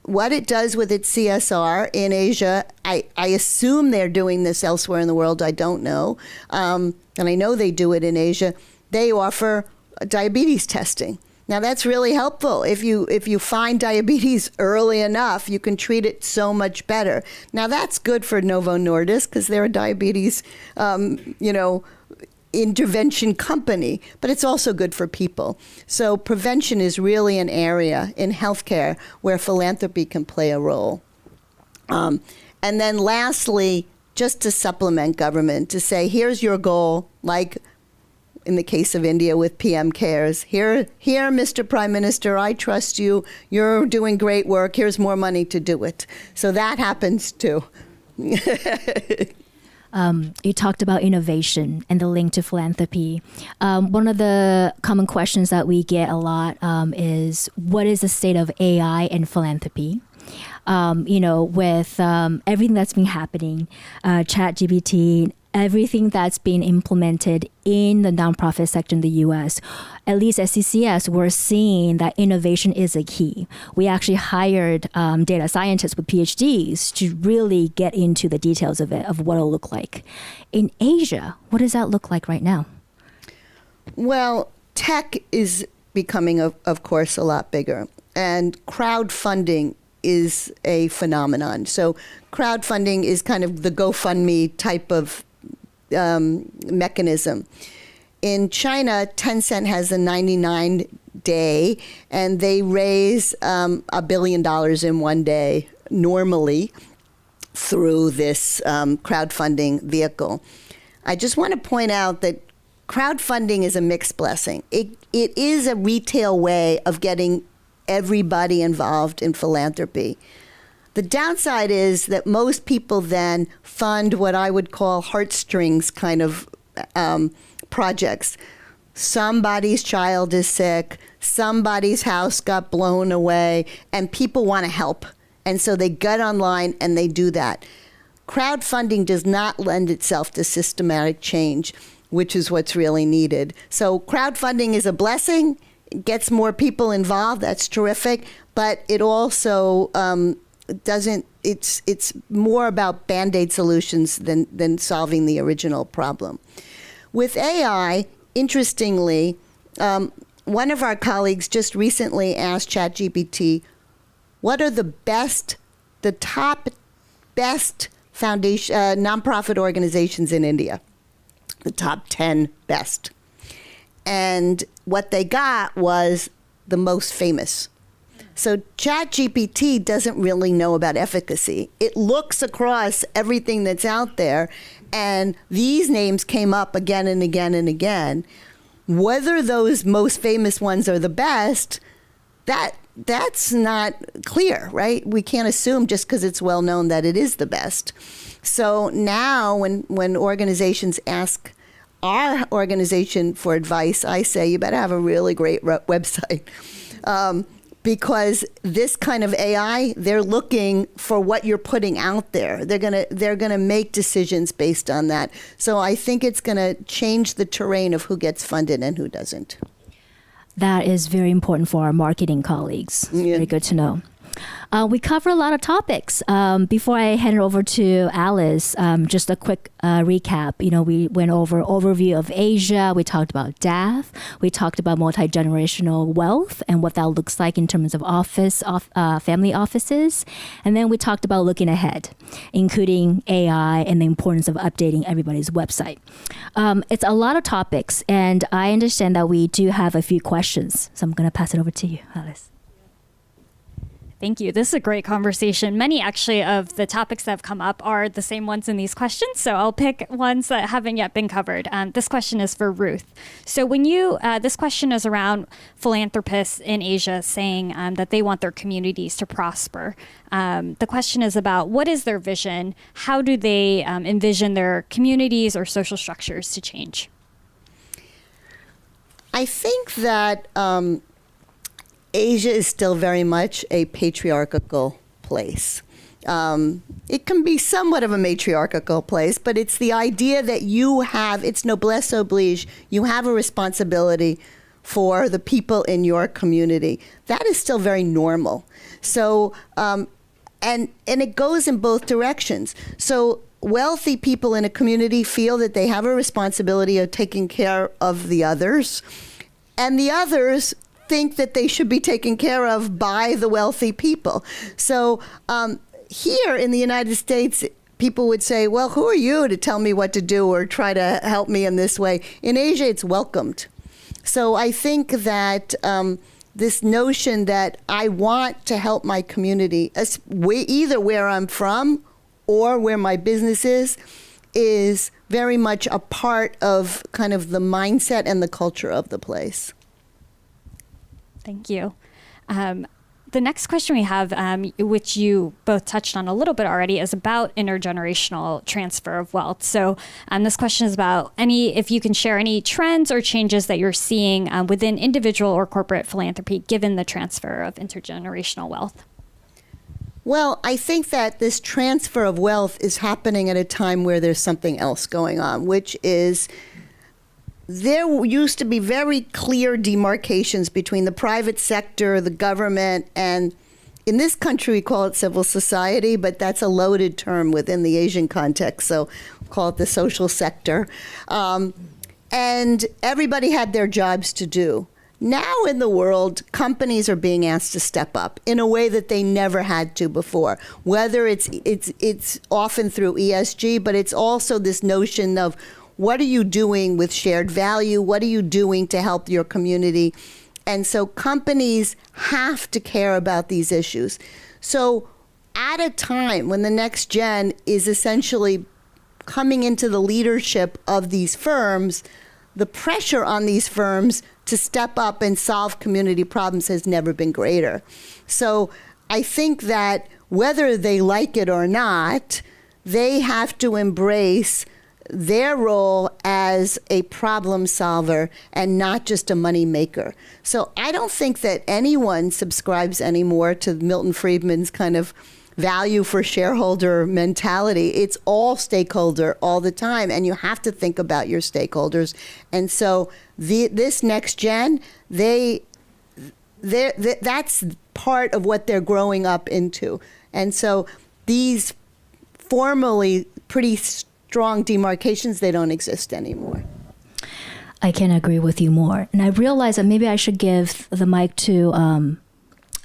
What it does with its CSR in Asia, I assume they're doing this elsewhere in the world. I don't know. And I know they do it in Asia. They offer diabetes testing. Now, that's really helpful. If you find diabetes early enough, you can treat it so much better. Now, that's good for Novo Nordisk because they're a diabetes, intervention company, but it's also good for people. So prevention is really an area in healthcare where philanthropy can play a role. And then lastly, just to supplement government, to say, here's your goal, like in the case of India with PM Cares. Here, Mr. Prime Minister, I trust you. You're doing great work. Here's more money to do it. So that happens too. You talked about innovation and the link to philanthropy. One of the common questions that we get a lot is, what is the state of AI and philanthropy? With everything that's been happening, ChatGPT, everything that's being implemented in the nonprofit sector in the U.S., at least at CCS, we're seeing that innovation is a key. We actually hired data scientists with PhDs to really get into the details of it, of what it'll look like. In Asia, what does that look like right now? Well, tech is becoming, of course, a lot bigger. And crowdfunding is a phenomenon. So crowdfunding is kind of the GoFundMe type of mechanism. In China, Tencent has a 99-day, and they raise $1 billion in one day normally through this crowdfunding vehicle. I just want to point out that crowdfunding is a mixed blessing. It is a retail way of getting everybody involved in philanthropy. The downside is that most people then fund what I would call heartstrings kind of projects. Somebody's child is sick, somebody's house got blown away, and people want to help. And so they get online and they do that. Crowdfunding does not lend itself to systematic change, which is what's really needed. So crowdfunding is a blessing. It gets more people involved. That's terrific. But it also it's more about Band-Aid solutions than solving the original problem. With AI, interestingly, one of our colleagues just recently asked ChatGPT, what are the top best foundation nonprofit organizations in India? The top 10 best. And what they got was the most famous. So ChatGPT doesn't really know about efficacy. It looks across everything that's out there, and these names came up again and again and again. Whether those most famous ones are the best, that's not clear, right? We can't assume just because it's well known that it is the best. So now when organizations ask our organization for advice, I say, you better have a really great website. Because this kind of AI, they're looking for what you're putting out there. They're gonna make decisions based on that. So I think it's gonna change the terrain of who gets funded and who doesn't. That is very important for our marketing colleagues. Yeah. Very good to know. We cover a lot of topics. Before I hand it over to Alice, just a quick recap. We went over overview of Asia. We talked about death. We talked about multi-generational wealth and what that looks like in terms of family offices. And then we talked about looking ahead, including AI and the importance of updating everybody's website. It's a lot of topics, and I understand that we do have a few questions. So I'm going to pass it over to you, Alice. Thank you. This is a great conversation. Many actually of the topics that have come up are the same ones in these questions. So I'll pick ones that haven't yet been covered. This question is for Ruth. So this question is around philanthropists in Asia saying that they want their communities to prosper. The question is about what is their vision? How do they envision their communities or social structures to change? I think that Asia is still very much a patriarchal place. It can be somewhat of a matriarchal place, but it's the idea that it's noblesse oblige, you have a responsibility for the people in your community. That is still very normal. So, and it goes in both directions. So wealthy people in a community feel that they have a responsibility of taking care of the others, and the others think that they should be taken care of by the wealthy people. So here in the United States, people would say, well, who are you to tell me what to do or try to help me in this way? In Asia, it's welcomed. So I think that this notion that I want to help my community, either where I'm from or where my business is very much a part of kind of the mindset and the culture of the place. Thank you. The next question we have, which you both touched on a little bit already, is about intergenerational transfer of wealth. So this question is about if you can share any trends or changes that you're seeing within individual or corporate philanthropy, given the transfer of intergenerational wealth. Well, I think that this transfer of wealth is happening at a time where there's something else going on, which is there used to be very clear demarcations between the private sector, the government, and in this country we call it civil society, but that's a loaded term within the Asian context, so we'll call it the social sector. And everybody had their jobs to do. Now in the world, companies are being asked to step up in a way that they never had to before, whether it's often through ESG, but it's also this notion of what are you doing with shared value? What are you doing to help your community? And so companies have to care about these issues. So at a time when the next gen is essentially coming into the leadership of these firms, the pressure on these firms to step up and solve community problems has never been greater. So I think that whether they like it or not, they have to embrace their role as a problem solver and not just a money maker. So I don't think that anyone subscribes anymore to Milton Friedman's kind of value for shareholder mentality. It's all stakeholder all the time, and you have to think about your stakeholders. And so this next gen, that's part of what they're growing up into. And so these formally pretty strong demarcations, they don't exist anymore. I can agree with you more. And I realize that maybe I should give the mic to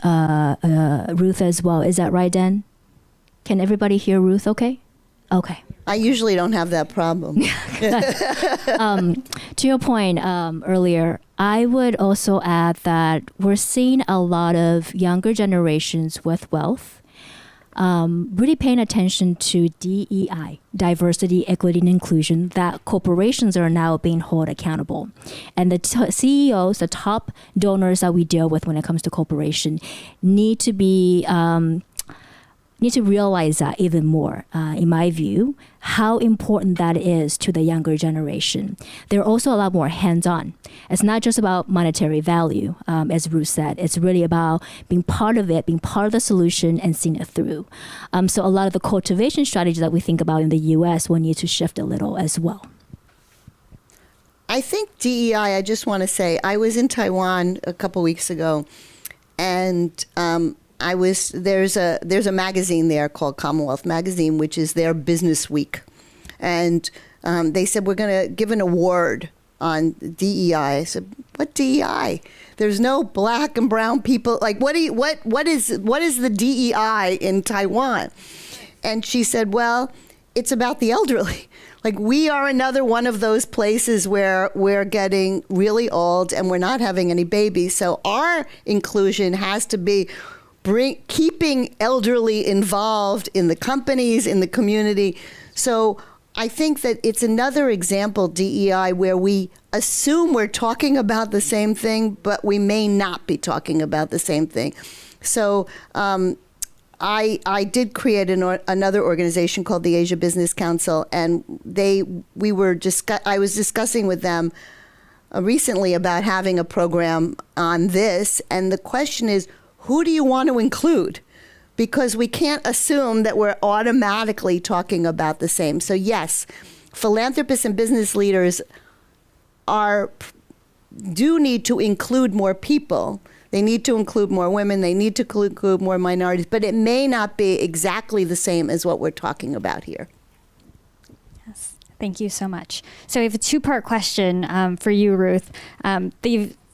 Ruth as well. Is that right, Dan? Can everybody hear Ruth okay? Okay. I usually don't have that problem. To your point earlier, I would also add that we're seeing a lot of younger generations with wealth really paying attention to DEI, diversity, equity, and inclusion, that corporations are now being held accountable. And the CEOs, the top donors that we deal with when it comes to corporation, need to realize that even more, in my view, how important that is to the younger generation. They're also a lot more hands-on. It's not just about monetary value, as Ruth said. It's really about being part of it, being part of the solution, and seeing it through. So a lot of the cultivation strategies that we think about in the U.S. will need to shift a little as well. I think DEI, I just want to say, I was in Taiwan a couple weeks ago, and there's a magazine there called Commonwealth Magazine, which is their business week. And they said, we're going to give an award on DEI. I said, what DEI? There's no black and brown people. Like, what is the DEI in Taiwan? And she said, well, it's about the elderly. Like, we are another one of those places where we're getting really old and we're not having any babies. So our inclusion has to be keeping elderly involved in the companies, in the community. So I think that it's another example, DEI, where we assume we're talking about the same thing, but we may not be talking about the same thing. So I did create another organization called the Asia Business Council, and I was discussing with them recently about having a program on this, and the question is, who do you want to include? Because we can't assume that we're automatically talking about the same. So yes, philanthropists and business leaders do need to include more people. They need to include more women. They need to include more minorities. But it may not be exactly the same as what we're talking about here. Yes, thank you so much. So we have a two-part question for you, Ruth.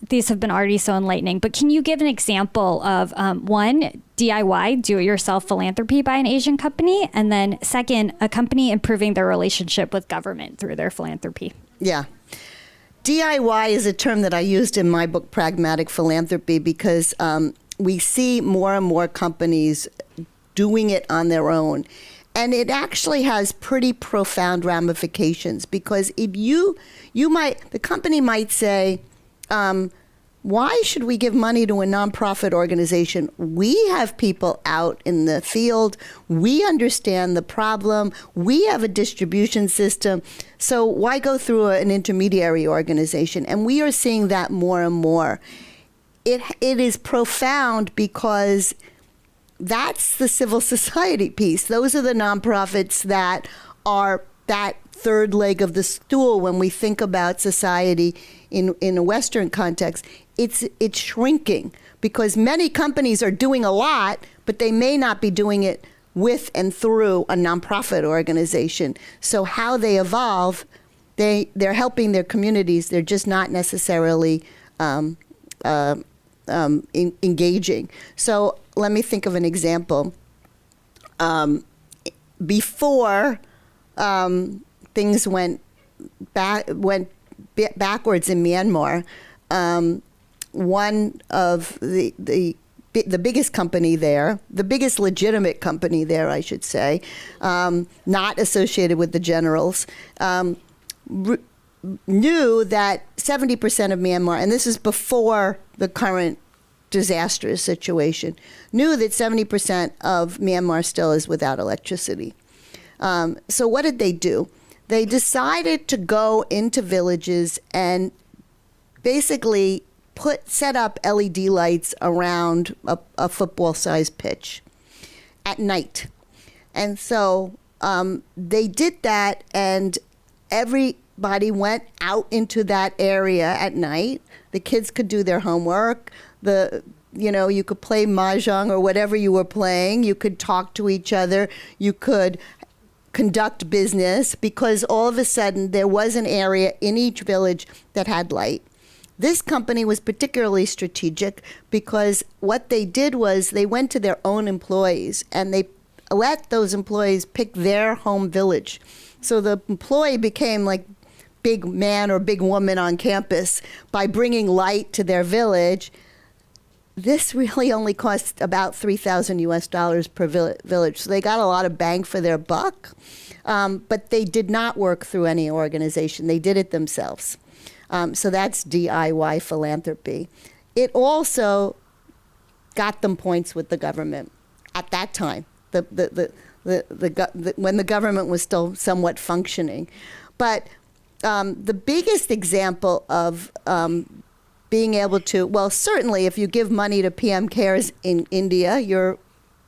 These have been already so enlightening, but can you give an example of one, DIY, do-it-yourself philanthropy by an Asian company, and then second, a company improving their relationship with government through their philanthropy? Yeah. DIY is a term that I used in my book, Pragmatic Philanthropy, because we see more and more companies doing it on their own. And it actually has pretty profound ramifications, because if the company might say, why should we give money to a nonprofit organization? We have people out in the field. We understand the problem. We have a distribution system. So why go through an intermediary organization? And we are seeing that more and more. It is profound because that's the civil society piece. Those are the nonprofits that are that third leg of the stool when we think about society in a Western context. It's shrinking because many companies are doing a lot, but they may not be doing it with and through a nonprofit organization. So how they evolve, they're helping their communities. They're just not necessarily engaging. So let me think of an example. Before things went backwards in Myanmar, one of the biggest company there, the biggest legitimate company there, I should say, not associated with the generals, knew that 70% of Myanmar, and this is before the current disastrous situation, knew that 70% of Myanmar still is without electricity. So what did they do? They decided to go into villages and basically set up LED lights around a football-sized pitch at night. And so they did that, and everybody went out into that area at night. The kids could do their homework. You could play mahjong or whatever you were playing. You could talk to each other. You could conduct business, because all of a sudden there was an area in each village that had light. This company was particularly strategic because what they did was they went to their own employees and they let those employees pick their home village. So the employee became like big man or big woman on campus by bringing light to their village. This really only cost about $3,000 US per village. So they got a lot of bang for their buck, but they did not work through any organization. They did it themselves. So that's DIY philanthropy. It also got them points with the government at that time, when the government was still somewhat functioning. But the biggest example of being able to, well, certainly if you give money to PM Cares in India, you're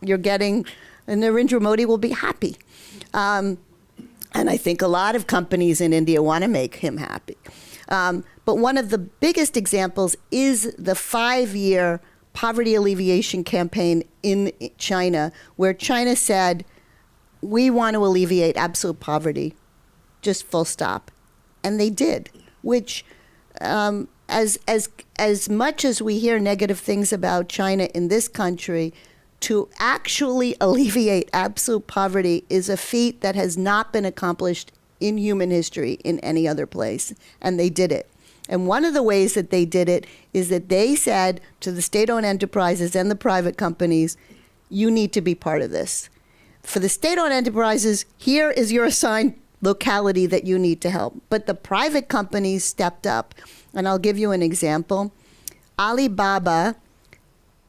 getting, and Narendra Modi will be happy. And I think a lot of companies in India want to make him happy. But one of the biggest examples is the 5-year poverty alleviation campaign in China, where China said, we want to alleviate absolute poverty, just full stop. And they did, which as much as we hear negative things about China in this country, to actually alleviate absolute poverty is a feat that has not been accomplished in human history in any other place, and they did it. And one of the ways that they did it is that they said to the state-owned enterprises and the private companies, you need to be part of this. For the state-owned enterprises, here is your assigned locality that you need to help. But the private companies stepped up. And I'll give you an example. Alibaba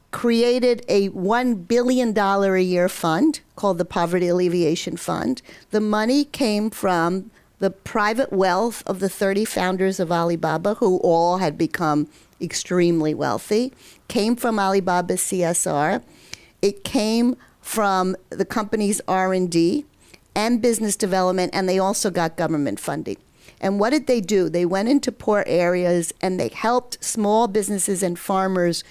created a $1 billion a year fund called the Poverty Alleviation Fund. The money came from the private wealth of the 30 founders of Alibaba, who all had become extremely wealthy, came from Alibaba's CSR. It came from the company's R&D and business development, and they also got government funding. And what did they do? They went into poor areas and they helped small businesses and farmers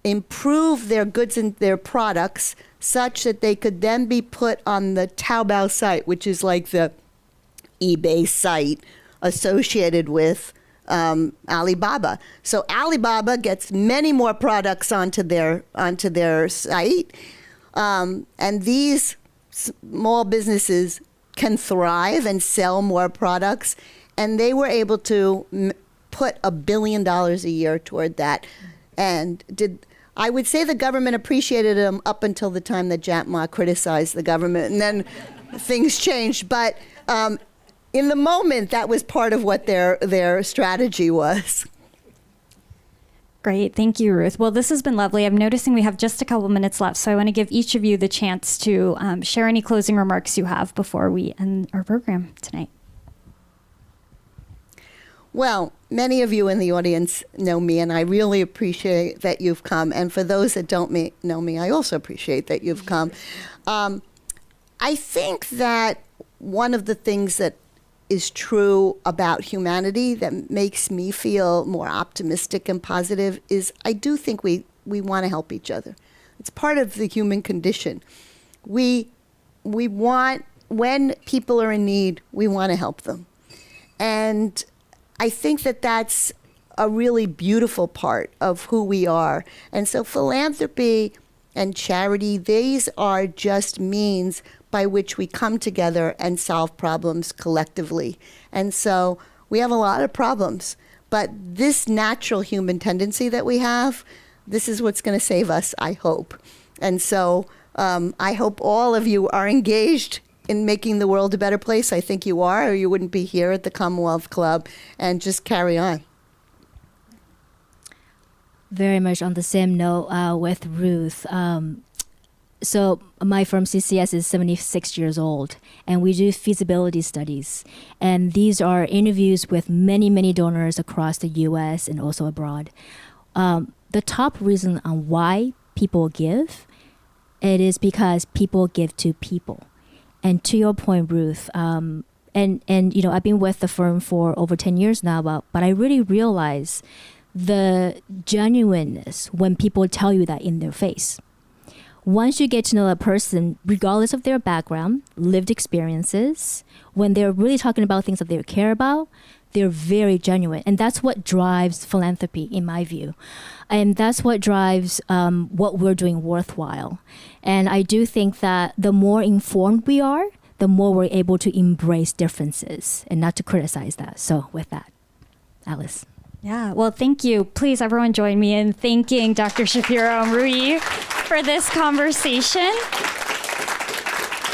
improve their goods and their products such that they could then be put on the Taobao site, which is like the eBay site associated with Alibaba. So Alibaba gets many more products onto their site, and these small businesses can thrive and sell more products, and they were able to put $1 billion a year toward that. And I would say the government appreciated them up until the time that Jack Ma criticized the government, and then things changed. But in the moment, that was part of what their strategy was. Great. Thank you, Ruth. Well, this has been lovely. I'm noticing we have just a couple minutes left, so I want to give each of you the chance to share any closing remarks you have before we end our program tonight. Well, many of you in the audience know me, and I really appreciate that you've come. And for those that don't know me, I also appreciate that you've come. I think that one of the things that is true about humanity that makes me feel more optimistic and positive is I do think we want to help each other. It's part of the human condition. We want, when people are in need, we want to help them. And I think that that's a really beautiful part of who we are. And so philanthropy and charity, these are just means by which we come together and solve problems collectively. And so we have a lot of problems, but this natural human tendency that we have, this is what's going to save us, I hope. And so I hope all of you are engaged in making the world a better place. I think you are, or you wouldn't be here at the Commonwealth Club, and just carry on. Very much on the same note with Ruth. So my firm, CCS, is 76 years old, and we do feasibility studies. And these are interviews with many, many donors across the U.S. and also abroad. The top reason on why people give, it is because people give to people. And to your point, Ruth, and you know, I've been with the firm for over 10 years now, but I really realize the genuineness when people tell you that in their face. Once you get to know a person, regardless of their background, lived experiences, when they're really talking about things that they care about, they're very genuine. And that's what drives philanthropy, in my view. And that's what drives what we're doing worthwhile. And I do think that the more informed we are, the more we're able to embrace differences and not to criticize that. So with that, Alice. Yeah, well, thank you. Please, everyone join me in thanking Dr. Shapiro and Ruyi for this conversation.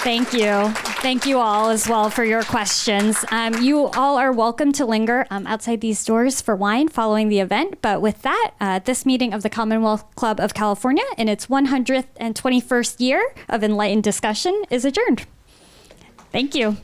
Thank you. Thank you all as well for your questions. You all are welcome to linger outside these doors for wine following the event. But with that, this meeting of the Commonwealth Club of California in its 121st year of enlightened discussion is adjourned. Thank you.